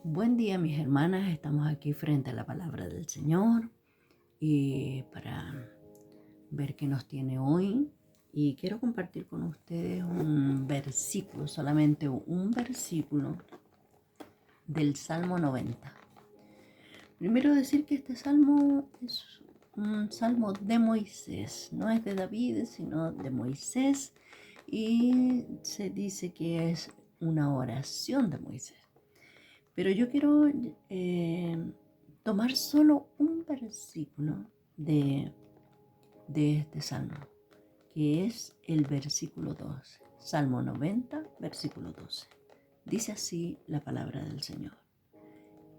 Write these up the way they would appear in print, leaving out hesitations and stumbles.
Buen día, mis hermanas. Estamos aquí frente a la palabra del Señor y para ver qué nos tiene hoy. Y quiero compartir con ustedes un versículo, solamente un versículo del Salmo 90. Primero decir que este salmo es un salmo de Moisés, no es de David, sino de Moisés, y se dice que es una oración de Moisés. Pero yo quiero tomar solo un versículo de, de este salmo, que es el versículo 12. Salmo 90, versículo 12. Dice así la palabra del Señor.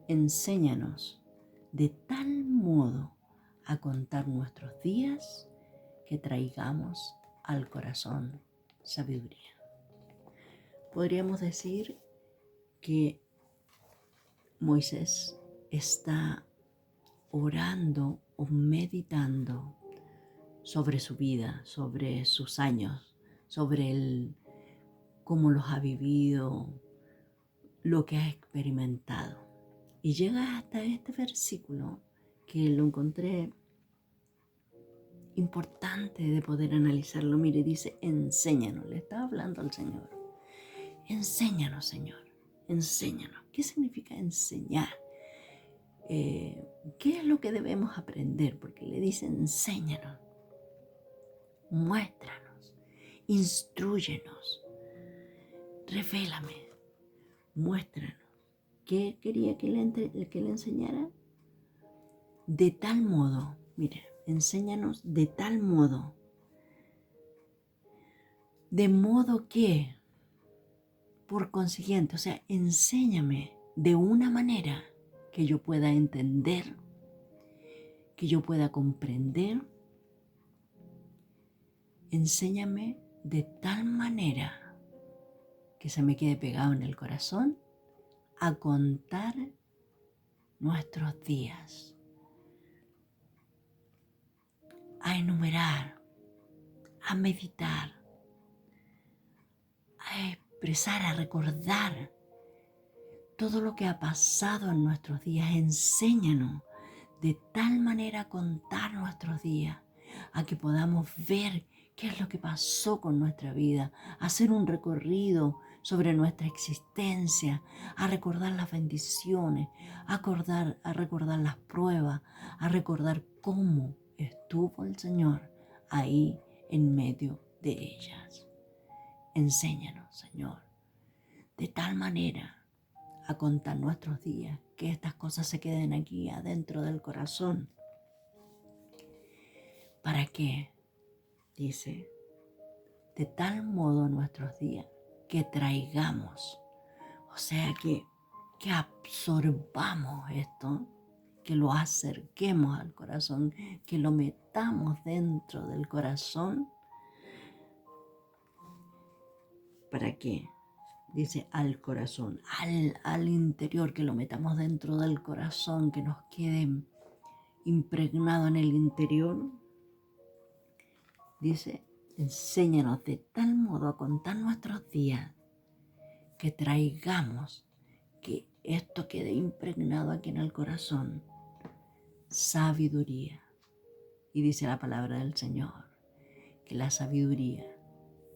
Enséñanos de tal modo a contar nuestros días que traigamos al corazón sabiduría. Podríamos decir que Moisés está orando o meditando sobre su vida, sobre sus años, sobre cómo los ha vivido, lo que ha experimentado. Y llega hasta este versículo que lo encontré importante de poder analizarlo. Mire, dice, enséñanos, le está hablando al Señor. Enséñanos, Señor, enséñanos. ¿Qué significa enseñar? ¿Qué es lo que debemos aprender? Porque le dice, enséñanos, muéstranos, instrúyenos, revélame, muéstranos. ¿Qué quería que le enseñara? De tal modo, mire, enséñanos de tal modo, de modo que, por consiguiente, o sea, enséñame de una manera que yo pueda entender, que yo pueda comprender. Enséñame de tal manera que se me quede pegado en el corazón a contar nuestros días, a enumerar, a meditar, a expresar, a recordar todo lo que ha pasado en nuestros días. Enséñanos de tal manera a contar nuestros días, a que podamos ver qué es lo que pasó con nuestra vida, hacer un recorrido sobre nuestra existencia, a recordar las bendiciones, a recordar las pruebas, a recordar cómo estuvo el Señor ahí en medio de ellas. Enséñanos, Señor, de tal manera a contar nuestros días, que estas cosas se queden aquí adentro del corazón. ¿Para qué? Dice, de tal modo nuestros días que traigamos, o sea, que absorbamos esto, que lo acerquemos al corazón, que lo metamos dentro del corazón. ¿Para qué? Dice al corazón, al interior, que lo metamos dentro del corazón, que nos quede impregnado en el interior. Dice, enséñanos de tal modo a contar nuestros días que traigamos, que esto quede impregnado aquí en el corazón, sabiduría. Y dice la palabra del Señor, que la sabiduría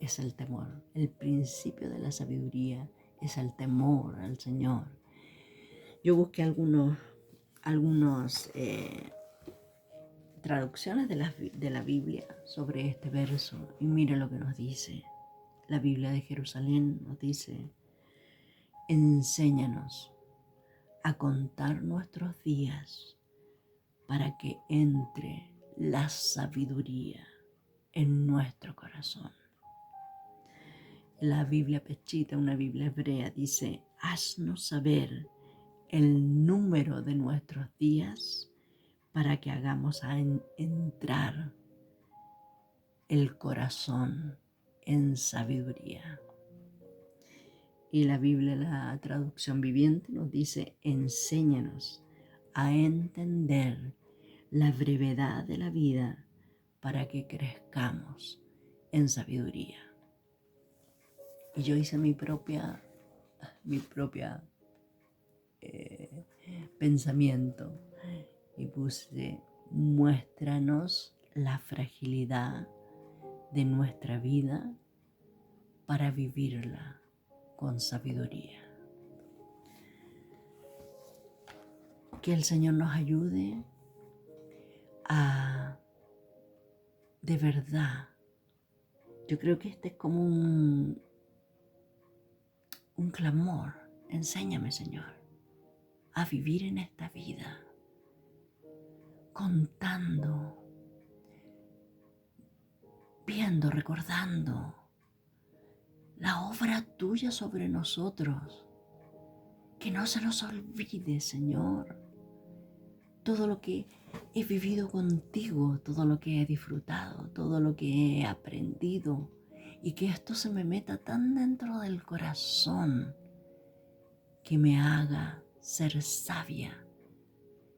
es el temor. El principio de la sabiduría es el temor al Señor. Yo busqué algunos traducciones de la Biblia sobre este verso y mire lo que nos dice. La Biblia de Jerusalén nos dice, enséñanos a contar nuestros días para que entre la sabiduría en nuestro corazón. La Biblia Pechita, una Biblia hebrea, dice, haznos saber el número de nuestros días para que hagamos entrar el corazón en sabiduría. Y la Biblia, la traducción viviente, nos dice, enséñanos a entender la brevedad de la vida para que crezcamos en sabiduría. Y yo hice mi propia pensamiento y puse: muéstranos la fragilidad de nuestra vida para vivirla con sabiduría. Que el Señor nos ayude a, de verdad, yo creo que este es como un clamor. Enséñame, Señor, a vivir en esta vida, contando, viendo, recordando la obra tuya sobre nosotros. Que no se nos olvide, Señor, todo lo que he vivido contigo, todo lo que he disfrutado, todo lo que he aprendido, y que esto se me meta tan dentro del corazón que me haga ser sabia,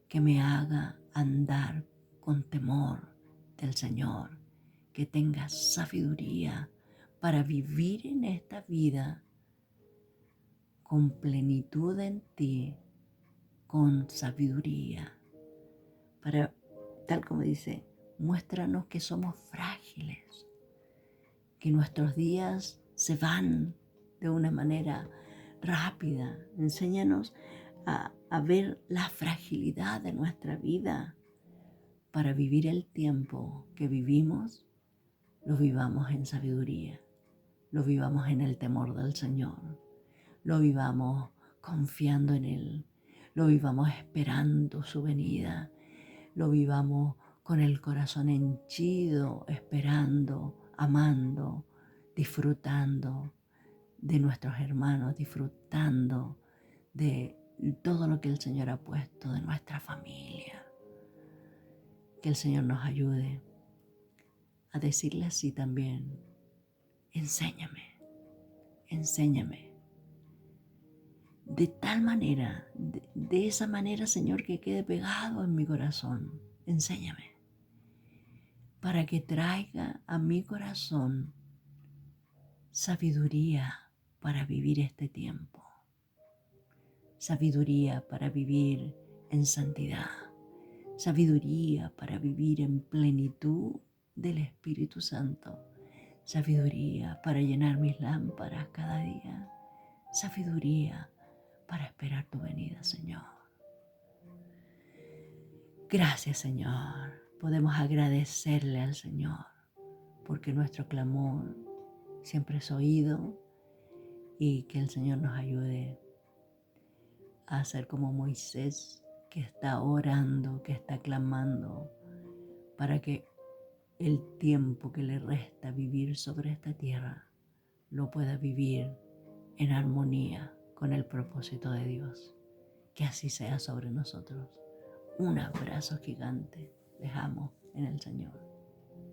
que me haga andar con temor del Señor, que tenga sabiduría para vivir en esta vida con plenitud en ti, con sabiduría. Para, tal como dice, muéstranos que somos frágiles, que nuestros días se van de una manera rápida. Enséñanos a ver la fragilidad de nuestra vida para vivir el tiempo que vivimos, lo vivamos en sabiduría, lo vivamos en el temor del Señor, lo vivamos confiando en Él, lo vivamos esperando su venida, lo vivamos con el corazón henchido, esperando, amando, disfrutando de nuestros hermanos, disfrutando de todo lo que el Señor ha puesto, de nuestra familia. Que el Señor nos ayude a decirle así también: enséñame, enséñame. De tal manera, de esa manera, Señor, que quede pegado en mi corazón. Enséñame, para que traiga a mi corazón sabiduría para vivir este tiempo, sabiduría para vivir en santidad, sabiduría para vivir en plenitud del Espíritu Santo, sabiduría para llenar mis lámparas cada día, sabiduría para esperar tu venida, Señor. Gracias, Señor. Podemos agradecerle al Señor porque nuestro clamor siempre es oído, y que el Señor nos ayude a ser como Moisés, que está orando, que está clamando para que el tiempo que le resta vivir sobre esta tierra lo pueda vivir en armonía con el propósito de Dios. Que así sea sobre nosotros. Un abrazo gigante. Les amo en el Señor.